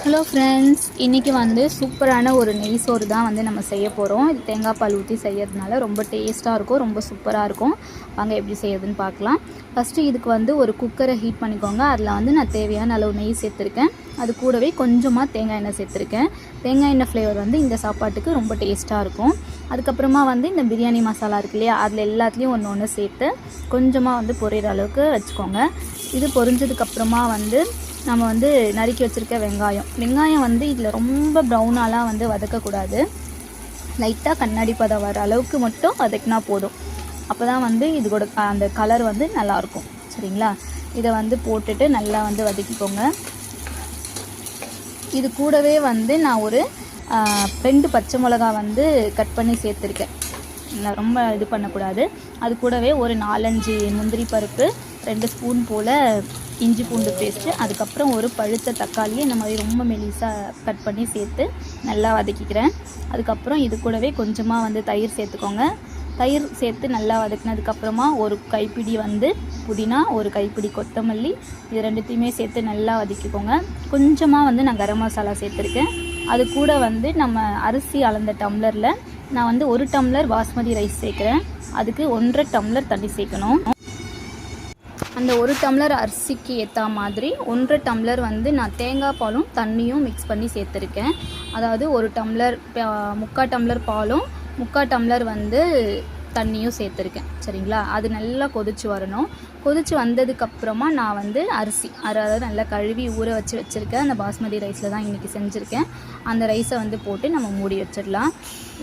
Hello friends, இன்றைக்கி வந்து சூப்பரான ஒரு நெய் சோறு தான் வந்து நம்ம செய்ய போகிறோம். இது தேங்காய் பால் ஊற்றி செய்யறதுனால ரொம்ப டேஸ்ட்டாக இருக்கும், ரொம்ப சூப்பராக இருக்கும். வாங்க எப்படி செய்யறதுன்னு பார்க்கலாம். ஃபஸ்ட்டு இதுக்கு வந்து ஒரு குக்கரை ஹீட் பண்ணிக்கோங்க. அதில் வந்து நான் தேவையான அளவு நெய் சேர்த்துருக்கேன். அது கூடவே கொஞ்சமாக தேங்காய் எண்ணெய் சேர்த்துருக்கேன். தேங்காய் எண்ணெய் ஃப்ளேவர் வந்து இந்த சாப்பாட்டுக்கு ரொம்ப டேஸ்ட்டாக இருக்கும். அதுக்கப்புறமா வந்து இந்த பிரியாணி மசாலா இருக்கு இல்லையா, அதில் எல்லாத்துலேயும் ஒன்று ஒன்று சேர்த்து கொஞ்சமாக வந்து பொரியிற அளவுக்கு வச்சுக்கோங்க. இது பொரிஞ்சதுக்கப்புறமா வந்து நம்ம வந்து நறுக்கி வச்சுருக்க வெங்காயம் வந்து இதில் ரொம்ப ப்ரௌனாலாம் வந்து வதக்கக்கூடாது. லைட்டாக கண்ணாடி பதம் வர அளவுக்கு மட்டும் வதக்கினா போதும். அப்போ தான் வந்து இதோட அந்த கலர் வந்து நல்லாயிருக்கும். சரிங்களா? இதை வந்து போட்டுட்டு நல்லா வந்து வதக்கிக்கோங்க. இது கூடவே வந்து நான் ஒரு 2 பச்சை மிளகா வந்து கட் பண்ணி சேர்த்துருக்கேன். ரொம்ப இது பண்ணக்கூடாது. அது கூடவே ஒரு 4-5 முந்திரி பருப்பு, 2 ஸ்பூன் போல் இஞ்சி பூண்டு பேஸ்ட்டு, அதுக்கப்புறம் ஒரு பழுத்த தக்காளியை இந்த மாதிரி ரொம்ப மெலிசாக கட் பண்ணி சேர்த்து நல்லா வதக்கிக்கிறேன். அதுக்கப்புறம் இது கூடவே கொஞ்சமாக வந்து தயிர் சேர்த்துக்கோங்க. தயிர் சேர்த்து நல்லா வதக்கினதுக்கப்புறமா ஒரு கைப்பிடி வந்து புதினா, ஒரு கைப்பிடி கொத்தமல்லி, இது ரெண்டுத்தையுமே சேர்த்து நல்லா வதக்கிக்கோங்க. கொஞ்சமாக வந்து நான் கரம் மசாலா சேர்த்துருக்கேன். அது கூட வந்து நம்ம அரிசி அளந்த டம்ளரில் நான் வந்து 1 டம்ளர் பாஸ்மதி ரைஸ் சேர்க்குறேன். அதுக்கு 1.5 டம்ளர் தண்ணி சேர்க்கணும். அந்த 1 டம்ளர் அரிசிக்கு ஏற்ற மாதிரி 1.5 டம்ளர் வந்து நான் தேங்காய் பாலும் தண்ணியும் மிக்ஸ் பண்ணி சேர்த்துருக்கேன். அதாவது 1 டம்ளர் 3/4 டம்ளர் பாலும் 3/4 டம்ளர் வந்து தண்ணியும் சேர்த்துருக்கேன். சரிங்களா? அது நல்லா கொதிச்சு வரணும். கொதிச்சு வந்ததுக்கப்புறமா நான் வந்து அதாவது நல்லா கழுவி ஊற வச்சுருக்கேன். அந்த பாஸ்மதி ரைஸில் தான் இன்றைக்கி செஞ்சுருக்கேன். அந்த ரைஸை வந்து போட்டு நம்ம மூடி வச்சிடலாம்.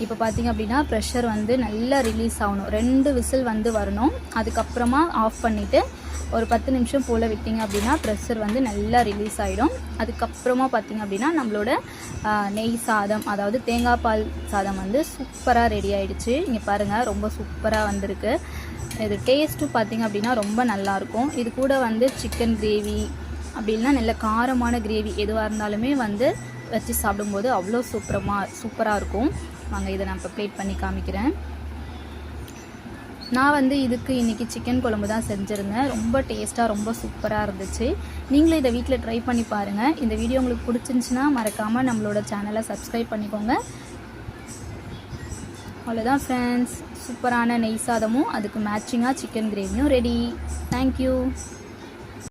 இப்போ பார்த்திங்க அப்படின்னா ப்ரெஷர் வந்து நல்லா ரிலீஸ் ஆகணும். 2 விசில் வந்து வரணும். அதுக்கப்புறமா ஆஃப் பண்ணிவிட்டு ஒரு 10 நிமிஷம் போல் விட்டிங்க அப்படின்னா ப்ரெஷர் வந்து நல்லா ரிலீஸ் ஆகிடும். அதுக்கப்புறமா பார்த்திங்க அப்படின்னா நம்மளோட நெய் சாதம், அதாவது தேங்காய் பால் சாதம் வந்து சூப்பராக ரெடி ஆகிடுச்சு. இங்கே பாருங்கள், ரொம்ப சூப்பராக வந்திருக்கு. இது டேஸ்ட்டும் பார்த்திங்க அப்படின்னா ரொம்ப நல்லாயிருக்கும். இது கூட வந்து சிக்கன் கிரேவி அப்படி இல்லைனா நல்ல காரமான கிரேவி எதுவாக இருந்தாலுமே வந்து வச்சு சாப்பிடும்போது அவ்வளோ சூப்பராக இருக்கும். வாங்க இதை நான் இப்போ ப்ளேட் பண்ணி காமிக்கிறேன். நான் வந்து இதுக்கு இன்றைக்கி சிக்கன் குழம்பு தான் செஞ்சுருந்தேன். ரொம்ப டேஸ்ட்டாக ரொம்ப சூப்பராக இருந்துச்சு. நீங்களும் இதை வீட்டில் ட்ரை பண்ணி பாருங்கள். இந்த வீடியோ உங்களுக்கு பிடிச்சிருந்துச்சின்னா மறக்காமல் நம்மளோட சேனலை சப்ஸ்கிரைப் பண்ணிக்கோங்க. அவ்வளோதான் ஃப்ரெண்ட்ஸ், சூப்பரான நெய் சாதமும் அதுக்கு மேட்சிங்காக சிக்கன் கிரேவியும் ரெடி. தேங்க்யூ.